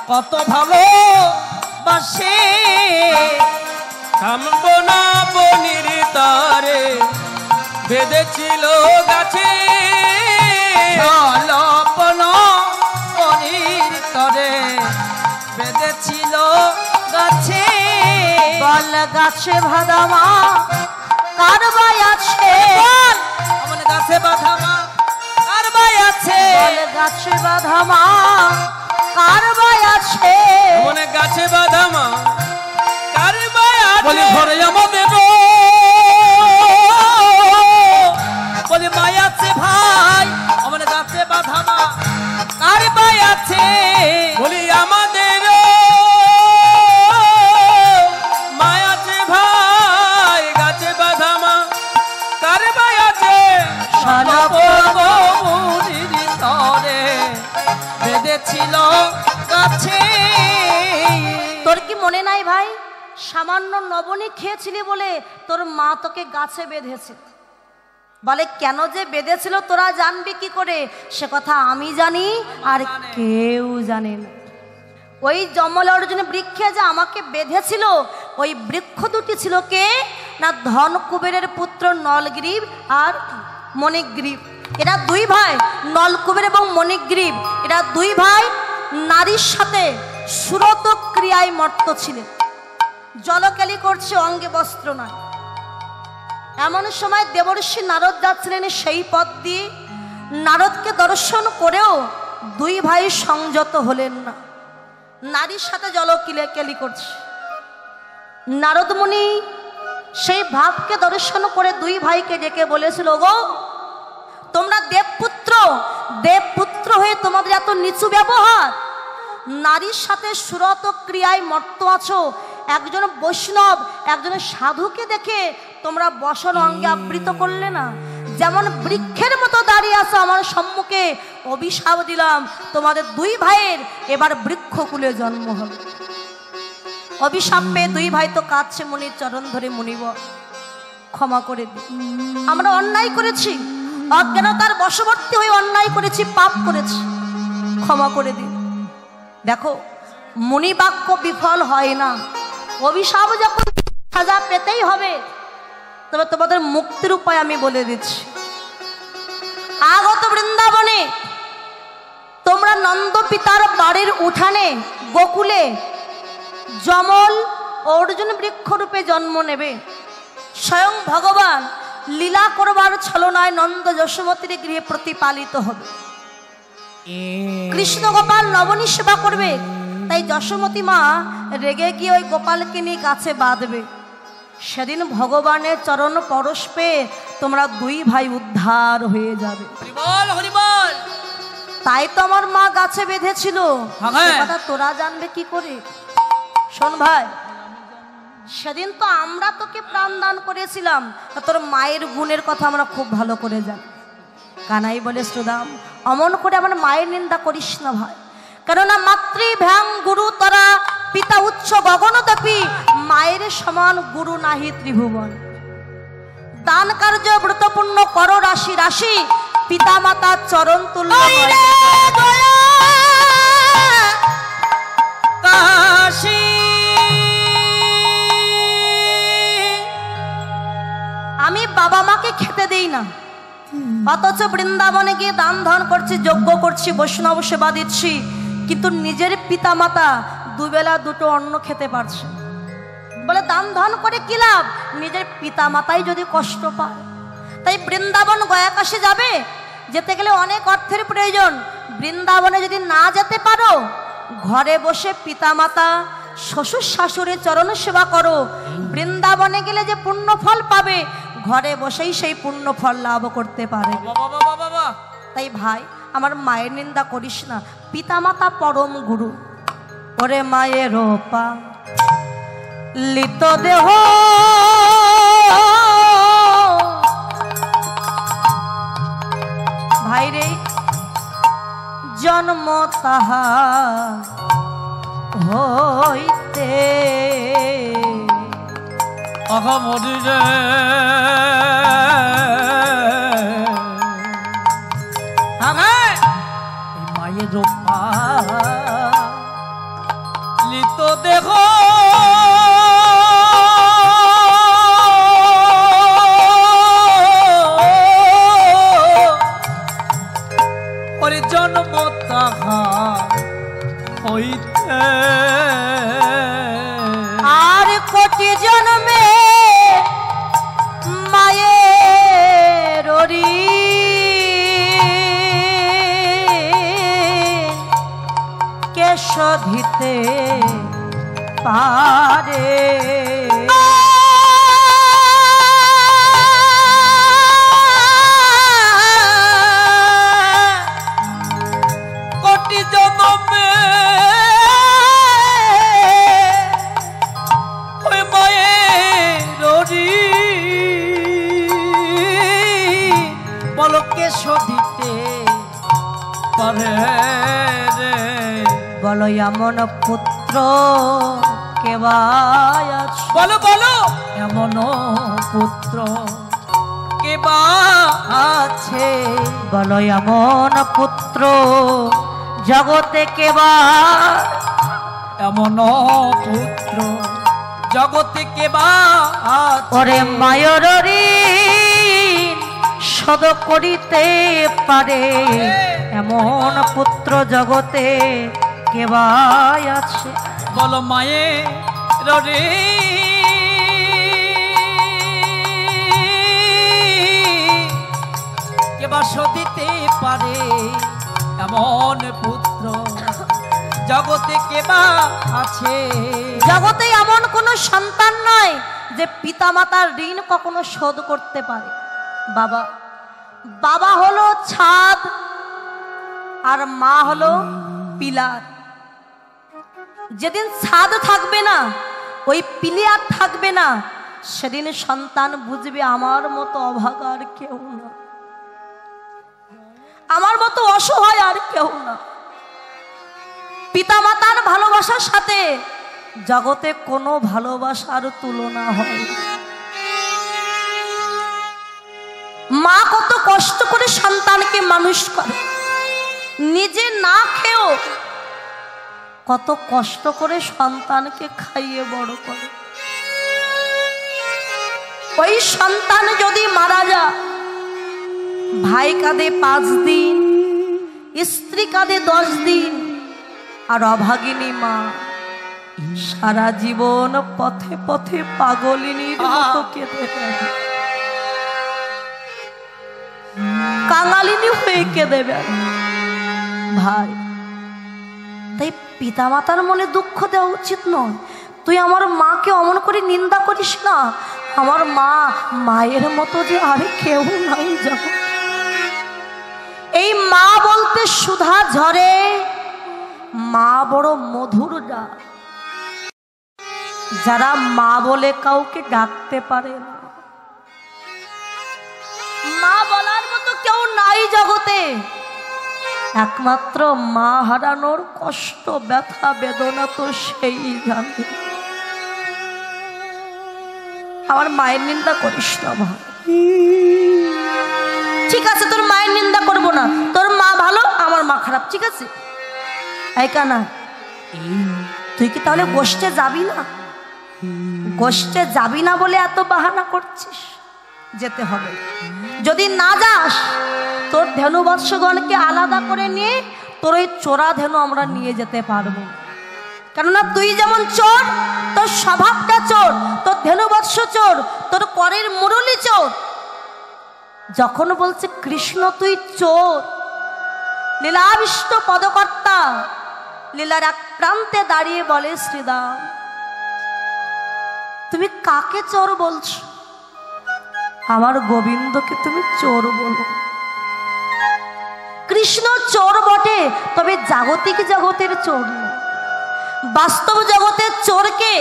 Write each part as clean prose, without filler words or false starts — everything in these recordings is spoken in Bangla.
কত ভালো বাসে থামবো না বনির তারে বেঁধেছিল গাছে জলপন বনির তরে বেঁধেছিল গাছে বল গাছে ভাদামা কার বাই আছে আমার গাছে বাধা মা কার বাই আছে বল গাছে বাধামা কার বাই আছে মনে গাছে বাঁধা মা কার মায়া বলি ঘরে আমাদের বলি মাই আছে ভাই আমার গাছে বাধা মা কার বাই আছে বলি আমাদের মায়া আছে ভাই গাছে বাঁধা মা কার মায়া আছে বনির তরে বেঁধেছিল গাছে তোর কি মনে নাই ভাই সামান্য নবনী খেয়েছিলি বলে তোর মা তোকে গাছে বেঁধেছে বলে কেন যে বেঁধেছিল তোরা জানবি কি করে সে কথা আমি জানি আর কেউ জানে না ওই জমল অর্জুনে বৃক্ষে যে আমাকে বেঁধেছিল ওই বৃক্ষ দুটি ছিল কে না ধন কুবেরের পুত্র নলগ্রীব আর মণিগ্রীব এরা দুই ভাই নলকুবের এবং মণিগ্রীব এরা দুই ভাই নারীর সাথে সুরত ক্রিয়ায় মত্ত ছিলেন জলকেলি করছে অঙ্গে বস্ত্র নয় এমন সময় দেবর্ষি নারদ যাচ্ছিলেন সেই পথ দিয়ে নারদকে দর্শন করেও দুই ভাই সংযত হলেন না নারীর সাথে জলকেলি করছে নারদ মুনি সেই ভাবকে দর্শন করে দুই ভাইকে ডেকে বলেছিল গো তোমরা দেবপুত্র হয়ে তোমাদের এত নিচু ব্যবহার নারীর সাথে সুরত ক্রিয়ায় মত্ত আছো একজন বৈষ্ণব একজনের সাধুকে দেখে তোমরা বসন অঙ্গে আবৃত করলে না যেমন বৃক্ষের মতো দাঁড়িয়ে আছো আমার সম্মুখে অভিশাপ দিলাম তোমাদের দুই ভাইয়ের এবার বৃক্ষকুলে জন্ম হবে অভিশাপ পেয়ে দুই ভাই তো কাঁদছে মুনির চরণ ধরে মুনিব ক্ষমা করে দি আমরা অন্যায় করেছি অজ্ঞানতার বশবর্তী হয়ে অন্যায় করেছি পাপ করেছি ক্ষমা করে দিন দেখো মুনি বাক্য বিফল হয় না অভিশাপ যখন সাজা পেতেই হবে তবে তোমাদের মুক্তির উপায় আমি বলে দিচ্ছি আগত বৃন্দাবনে তোমরা নন্দ পিতার বাড়ির উঠানে গোকুলে জমল অর্জুন বৃক্ষরূপে জন্ম নেবে স্বয়ং ভগবান লীলা করবার ছলনায় নন্দ যশোমতীর গৃহে প্রতিপালিত হবে কৃষ্ণ গোপাল নবনী সেবা করবে তাই যশোমতী মা রেগে গিয়ে ওই গোপালকে নিয়ে গাছে বাঁধবে সেদিন ভগবানের চরণ পরশ পেয়ে তোমরা দুই ভাই উদ্ধার হয়ে যাবে হরিবল হরিবল তাই তো আমার মা গাছে বেঁধেছিল হ্যাঁ। সে কথা তোরা জানবে কি করে শোন ভাই সেদিন তো আমরা তোকে প্রাণ দান করেছিলাম তোর মায়ের গুণের কথা আমরা খুব ভালো করে জানি কানাই বলে সুদাম অমন করে আমার মায়ের নিন্দা করিস না ভাই কেননা মাতৃভ্যাং গুরু তরা পিতা উচ্চ গগনদপি মায়ের সমান গুরু নাহি ত্রিভুবন দান কার্য ব্রতপূর্ণ কর রাশি রাশি পিতা মাতা চরণ তুল্য কাশী আমি বাবা মাকে খেতে দেই না অথচ বৃন্দাবনে গিয়ে দান ধান করছি যজ্ঞ করছি বৈষ্ণব সেবা দিচ্ছি কিন্তু নিজের পিতা মাতা দুবেলা দুটো অন্ন খেতে পারছে বলে দান ধান করে কি লাভ নিজের পিতা মাতাই যদি কষ্ট পায় তাই বৃন্দাবন গয়াকাশে যাবে যেতে গেলে অনেক অর্থের প্রয়োজন বৃন্দাবনে যদি না যেতে পারো ঘরে বসে পিতা মাতা শ্বশুর শাশুড়ির চরণ সেবা করো বৃন্দাবনে গেলে যে পুণ্য ফল পাবে ঘরে বসেই সেই পুণ্য ফল লাভ করতে পারে তাই ভাই আমার মায়ের নিন্দা করিস না পিতা মাতা পরম গুরু ওরে মায়ের পা লিত দেহ ভাইরে জন্ম তাহা হইতে অহমদিরে মায়ের পা দেহ ওরে জন্ম তাহা হইতে আর কোটি জন্মে মায়ের কে শোধিতে পারে কোটি জন্মে ওই মায়ের বলকে শোধিতে পারে রে বলো এমন পুত্র কেবায় আছে বলো বলো এমন পুত্র কেবা আছে বলো এমন পুত্র জগতে কেবা এমন পুত্র জগতে কেবা আছে ওরে মায়ের ঋণ শোধ করিতে পারে এমন পুত্র জগতে কেবায় আছে বলো মায়ের রে কেবা শোধিতে পারে এমন পুত্র জগতে কেবা আছে জগতে এমন কোনো সন্তান নয় যে পিতামাতার ঋণ কখনো শোধ করতে পারে বাবা বাবা হলো ছাদ আর মা হলো পিলার যেদিন ছাদ থাকবে না ওই পিলিয়ার থাকবে না সেদিন সন্তান বুঝবে আমার মতো অভাগা আর কেউ না আমার মতো অসহায় আর কেউ না পিতামাতার ভালোবাসার সাথে জগতে কোনো ভালোবাসার তুলনা হয় মা কত কষ্ট করে সন্তানকে মানুষ করে নিজে না খেয়েও কত কষ্ট করে সন্তানকে খাইয়ে বড় করে ওই সন্তান যদি মারা যায় ভাই কাঁদে 5 দিন স্ত্রী কাঁদে 10 দিন আর অভাগিনী মা সারা জীবন পথে পথে পাগলিনীর মতো কেঁদে বেড়ায় কাঙালিনী হয়ে কেঁদে বেড়ায় ভাই তাই পিতামাতার মনে দুঃখ দেওয়া উচিত নয় তুই আমার মাকে অমন করে নিন্দা করিস না আমার মা মায়ের মতো যে আর কেউ নাই জগৎ এই মা বলতে সুধা ঝরে মা বড় মধুর ডাক যারা মা বলে কাউকে ডাকতে পারে না মা বলার মতো কেউ নাই জগতে একমাত্র মা হারানোর কষ্ট ব্যথা বেদনা তো সেই জানে আমার মায়ের নিন্দা করিস না ভাই ঠিক আছে তোর মায়ের নিন্দা করবো না তোর মা ভালো আমার মা খারাপ ঠিক আছে এই কানা তুই কি তাহলে গোষ্ঠে যাবি না গোষ্ঠে যাবি না বলে এত বাহানা করছিস যেতে হবে যদি না যাস তোর ধেনু বৎসগণকে আলাদা করে নিয়ে তোর ওই চোরা ধেনু আমরা নিয়ে যেতে পারবো কেননা তুই যেমন চোর তোর স্বভাবটা চোর তোর ধেনু বৎস চোর তোর করের মুরলি চোর যখন বলছে কৃষ্ণ তুই চোর লীলাবিষ্ট পদকর্তা লীলার এক প্রান্তে দাঁড়িয়ে বলে শ্রীদাম তুমি কাকে চোর বলছো আমার গোবিন্দকে তুমি চোর বলো কৃষ্ণ চোর বটে তবে জাগতিক জগতের চোর না বাস্তব জগতের চোরকে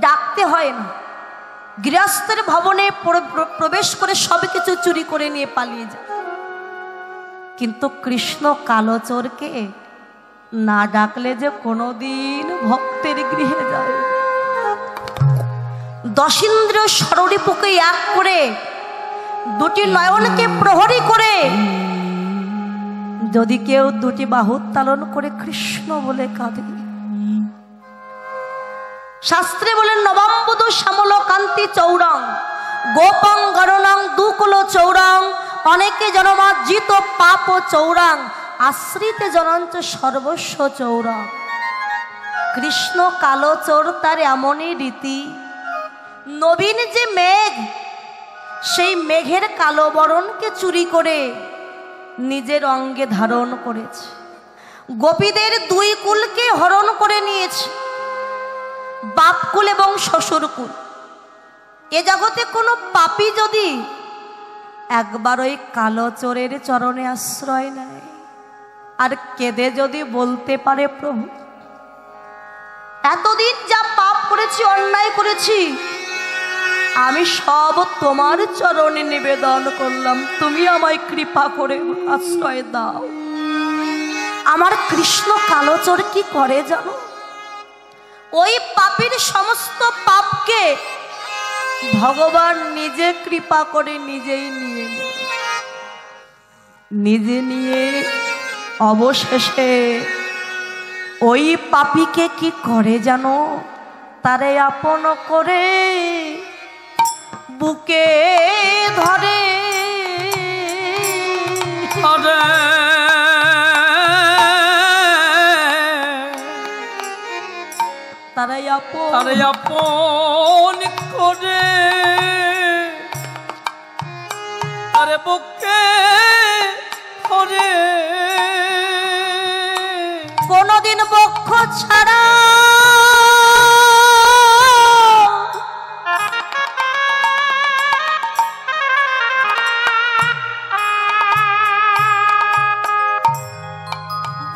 ডাকতে হয় না গৃহস্থের ভবনে প্রবেশ করে সবকিছু চুরি করে নিয়ে পালিয়ে যায় কিন্তু কৃষ্ণ কালো চোরকে না ডাকলে যে কোনোদিন ভক্তের গৃহে যায় দশিন্দ্রিয় ষড়রিপুকে এক করে দুটি নয়নকে প্রহরী করে যদি কেউ দুটি বাহু উত্তোলন করে কৃষ্ণ বলে কাঁদে শাস্ত্রে বলেন নবাম্বুদু শ্যামল কান্তি চৌরং গোপং গণনাং দুকুল চৌরং অনেকে জনমার্জিত পাপ চৌরাং আশ্রিতে জনঞ্চ সর্বস্ব চৌরং। কৃষ্ণ কালো চোর তার এমনই রীতি, নবীন যে মেঘ সেই মেঘের কালো বরণকে চুরি করে নিজের অঙ্গে ধারণ করেছে, গোপীদের দুই কুলকে হরণ করে নিয়েছে, বাপকুল এবং শ্বশুরকুল। এ জগতে কোনো পাপী যদি একবার ওই কালো চোরের চরণে আশ্রয় নেয় আর কেঁদে যদি বলতে পারে, প্রভু এতদিন যা পাপ করেছি, অন্যায় করেছি, আমি সব তোমার চরণে নিবেদন করলাম, তুমি আমায় কৃপা করে আশ্রয় দাও। আমার কৃষ্ণ কালোচর কি করে জানো? ওই পাপীর সমস্ত পাপকে ভগবান নিজে কৃপা করে নিজেই নিজে নিয়ে অবশেষে ওই পাপীকে কি করে জানো? তারে আপন করে বুকে ধরে, তারে আপন করে আরে বুকে ধরে, কোনদিন বক্ষ ছাড়া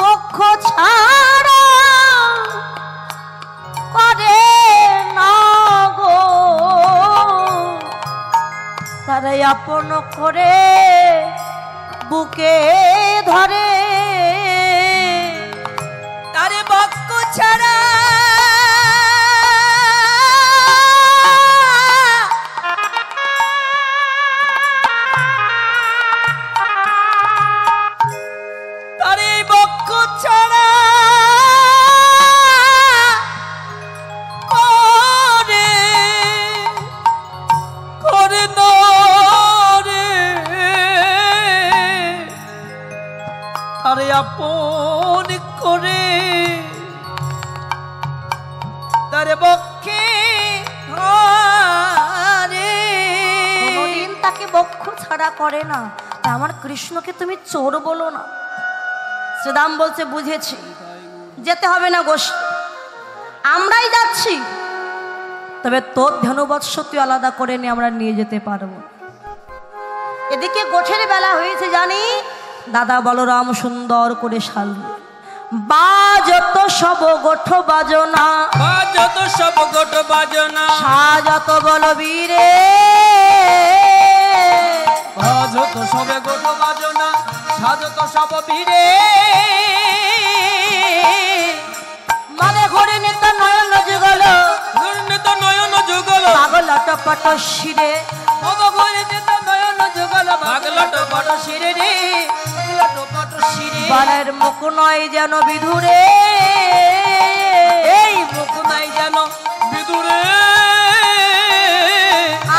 বক্ষ ছাড়া করে না গো, তারা আপন করে বুকে ধরে, তারে বক্ষ ছাড়া তারে বক্ষ ছাড়া করে করে নরে, আরে আপন করে তারে বক্ষে ধরে। কোনদিন তাকে বক্ষ ছাড়া করে না। তা আমার কৃষ্ণকে তুমি চোর বলো না। শ্রীদাম বলছে, বুঝেছি, যেতে হবে না গোষ্ঠ, আমরাই যাচ্ছি, তবে তোর ধনুবৎস তুই আলাদা করে নিয়ে আমরা নিয়ে যেতে পারবো। এদিকে গোঠের বেলা হয়েছে জানি, দাদা বলরাম সুন্দর করে শাল বাজত সব গোঠ বাজনা, বাজত সব গোট বাজনা, সাজত বলবীরে, বাজত সবে গোট বাজনা, সাজত সব বীরে, মানে ঘরে নিত নয়ন যুগল, ঘূর্ণিত নয়ন যুগল, পাগল টপট শিরে, ঘরে যেত নয়ন যুগল, পাগলট পট শিরে রে, পাগলট পট শিরে। বানের মুখ নয় যেন বিধুরে, এই মুখ নাই যেন বিদুরে,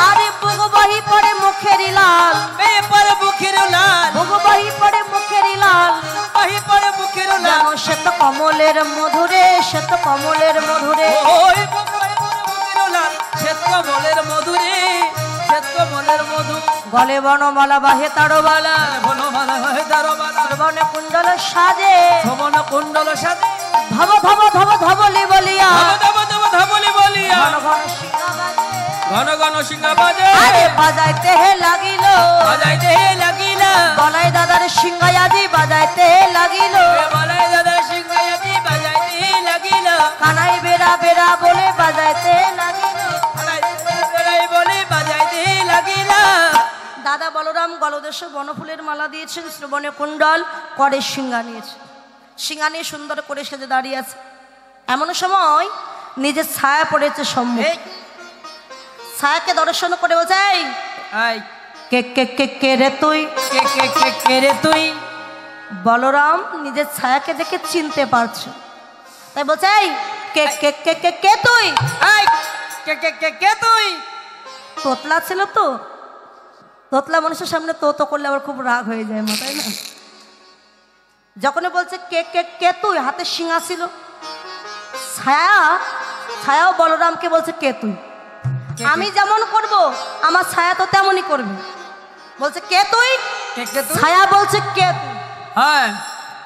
আরে বুক বহি পড়ে মুখের লাল, পেপার বুকের লাল, বুক বহি পড়ে মুখের লাল, পাহি পড়ে বুকের লাল, যেন শ্বেত কমলের মধুরে, শ্বেত কমলের মধুরে, ওই বুকের বুকের লাল, শ্বেত কমলের মধুরে, শ্বেত কমলের মধু, গলে বনমালা বাহে তাড়বালা, বনমালা হয় দারবালা, শ্রবণে কুণ্ডল সাজে, ভবন কুণ্ডল সাথে, ধব ধব ধব ধবলি বলিয়া, ধব ধব ধবলি বলিয়া, ঘন ঘন শিখা বাজে, ঘন ঘন সিংহা বাজে, আরে বাজাইতে হে লাগিল, বাজাইতে লাগিল, বলাই দাদার সিংহায়াদি বাজাইতে লাগিল, বলাই দাদা সিংহায়াতি বাজাইতে লাগিল, কানাই বেড়া বেড়া বলে বাজাইতে লাগিল। বেড়াই বলে বাজাইতে লাগিল। দাদা বলরাম গলদেশে বনফুলের মালা দিয়েছেন, শ্রবণে কুণ্ডল, করে সিংহা নিয়েছে, সিংহা নিয়ে সুন্দর করে সেজে দাঁড়িয়ে আছে। এমন সময় নিজের ছায়া পড়েছে সম্মুখে, ছায়াকে দর্শন করে বলছে, এই আই কে কে কে কে রে তুই? কে কে কে কে রে তুই? বলরাম নিজের ছায়াকে দেখে চিনতে পারছে, তাই বলছে, এই কে কে কে কে কে তুই? এই কে কে কে কে তুই? তোতলা ছিল তো, তোতলা মানুষের সামনে তো করলে আবার খুব রাগ হয়ে যায় মাথায় না। যখনই বলছে কে কে কে তুই, হাতে শিঙা ছিল। ছায়াও বলরামকে বলছে কে তুই? আমি যেমন করব আমার ছায়া তো তেমনই করবে। বলছে কে তুই? কে কে তুই? ছায়া বলছে কে তুই? হ্যাঁ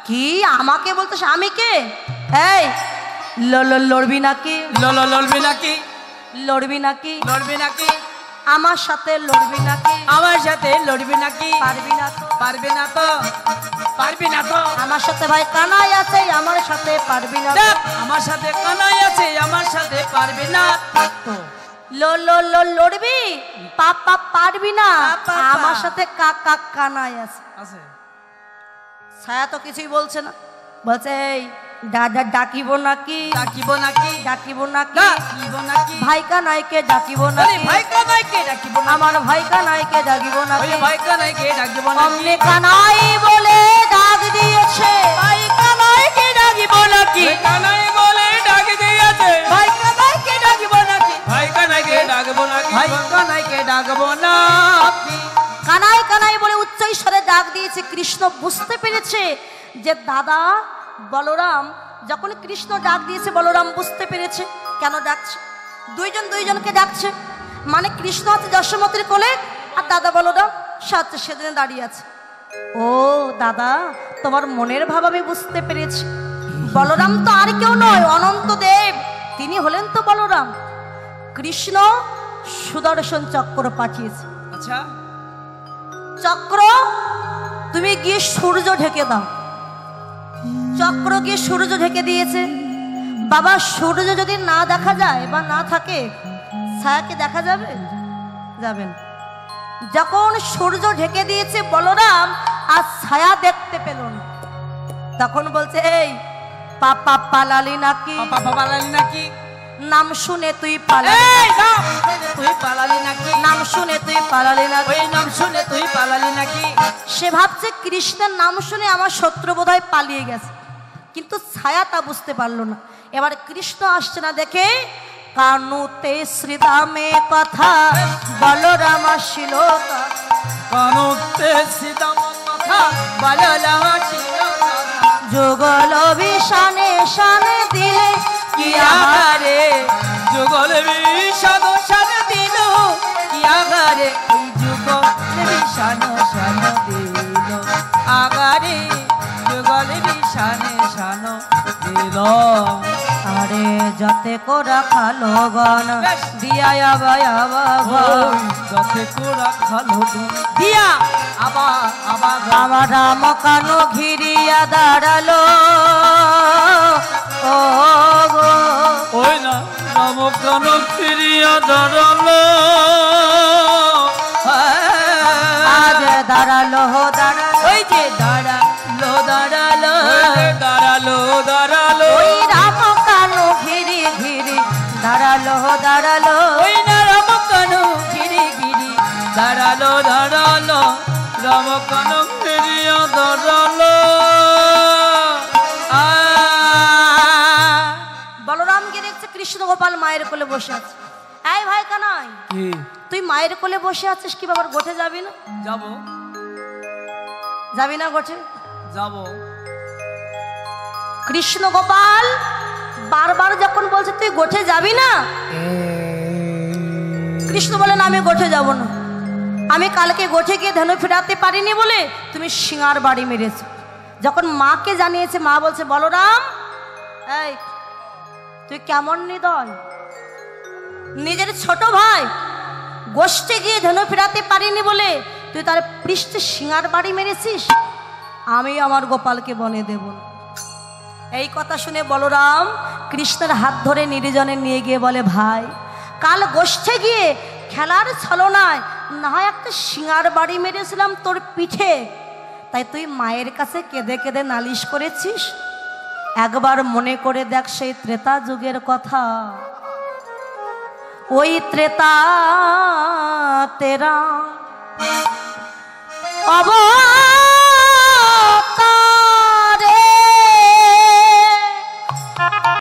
কি আমাকে বলতে? আমি কে? এই লড়বি নাকি? লড়বি নাকি? লড়বি নাকি? লড়বি নাকি? আমার সাথে লড়বি নাকি? আমার সাথে লড়বি নাকি? পারবি না তো? পারবি না তো? পারবি না তো? আমার সাথে ভাই কানাই আছে, আমার সাথে পারবি না তো? দেখ, আমার সাথে কানাই আছে, আমার সাথে পারবি না তো? লড়বি? পাপা পারবি না? পা। আমার সাথে কাকা কানাই আছে। আছে ছায়া তো কিছুই বলছে না। বলছে এই ডাকিব নাকি? ডাকিব নাকি? ডাকিব নাকি? ডাকিব নাকি? ভাই কানাইকে ডাকিব আরে নাকি? ভাই কানাইকে ডাকিব না? আমার ভাই কানাইকে ডাকিব ওই নাকি? ভাই কানাইকে ডাকিব নাকি? অমনি কানাই বলে ডাক দিয়েছে। ভাই কানাইকে ডাকিব নাকি? ওই কানাই বলে ডাক দিয়েছে। ভাই কানাইকে ডাকিব নাকি? ভাই কানাইকে ডাকবো নাকি? ভাই কানাইকে ডাকবো নাকি? কানাই কানাই বলে উচ্চ স্বরে ডাক দিয়েছে। কৃষ্ণ বুঝতে পেরেছে যে দাদা বলরাম, যখন কৃষ্ণ ডাক দিয়েছে বলরাম বুঝতে পেরেছে কেন ডাকছে। দুইজনকে ডাকছে, মানে কৃষ্ণ আছে যশোমতির কোলে আর দাদা বলরাম সাথে সেদিনে দাঁড়িয়ে আছে। ও দাদা, তোমার মনের ভাব আমি বুঝতে পেরেছি। বলরাম তো আর কেউ নয়, অনন্ত দেব, তিনি হলেন তো বলরাম। কৃষ্ণ সুদর্শন চক্র পাঠিয়েছে। আচ্ছা চক্র তুমি গিয়ে সূর্য ঢেকে দাও। চক্র গিয়ে সূর্য ঢেকে দিয়েছে। বাবা সূর্য যদি না দেখা যায় বা না থাকে, ছায়াকে দেখা যাবে? যাবেন। যখন সূর্য ঢেকে দিয়েছে বলরাম আর ছায়া দেখতে পেল না, তখন বলছে এই পাপা পালালি নাকি? পাপা পালালি নাকি? নাম শুনে তুই পালালি? এই নাম শুনে তুই পালালি নাকি? নাম শুনে তুই পালালি নাকি? ওই নাম শুনে তুই পালালি নাকি? সে ভাবছে কৃষ্ণের নাম শুনে আমার শত্রু বোধহয় পালিয়ে গেছে, কিন্তু ছায়া তা বুঝতে পারলো না। এবার কৃষ্ণ আসছে না দেখে কানুতে শ্রীদামে কথা বলরাম আসিল। কানুতে সীতাম কথা বলরাম আসিল। যুগল বিষানে শানে দিলে কি আহারে যুগল বিষাদ শান দিল। কি আহারে ওই যুগল বিষান শান দিল। আগারে যুগল বিষানে শান দিল। আরে যাতে কোরা খালো গন দিয়া যাতে কোরা খালো দিয়া আবার আমার রাম কানু ঘিরিয়া দাঁড়ালো। ও গো ওই না রাম কান ফিরিয়া দাঁড়ালো। আজ দাঁড়ালো দাঁড়ালো, ওই যে দাঁড়ালো দাঁড়ালো দাঁড়ালো দাঁড়ালো। ওই রাম কানু ঘিরি ঘিরি দাঁড়ালো দাঁড়ালো। ওই না রাম কানু গিরি গিরি দাঁড়ালো দাঁড়ালো। রাম কান ফিরিয়া দাঁড়ালো। বলরামকে দেখছে কৃষ্ণ গোপাল মায়ের কোলে বসে আছে। এই ভাই কানাই, কি তুই মায়ের কোলে বসে আছিস, কি বাবার গোঠে যাবি না? যাব যাবি না গোঠে? যাব। কৃষ্ণ গোপাল বারবার যখন বলছে তুই গোঠে যাবি না, কৃষ্ণ বলেন আমি গোঠে যাব না। আমি কালকে গোঠে গিয়ে ধনু ফেরাতে পারিনি বলে তুমি সিঙার বাড়ি মেরেছো। যখন মাকে জানিয়েছে, মা বলছে বলরাম এই তুই কেমন নিদয়, নিজের ছোট ভাই গোষ্ঠে গিয়ে ধনু ফেরাতে পারিনি বলে তুই তার পৃষ্ঠে সিঙার বাড়ি মেরেছিস। আমি আমার গোপালকে বনে দেব না। এই কথা শুনে বলরাম কৃষ্ণের হাত ধরে নির্জনে নিয়ে গিয়ে বলে ভাই, কাল গোষ্ঠে গিয়ে খেলার ছলনায় না হয় একটা সিঙার বাড়ি মেরেছিলাম তোর পিঠে, তাই তুই মায়ের কাছে কেঁদে কেঁদে নালিশ করেছিস। একবার মনে করে দেখ সেই ত্রেতা যুগের কথা। ওই ত্রেতা তেরা অব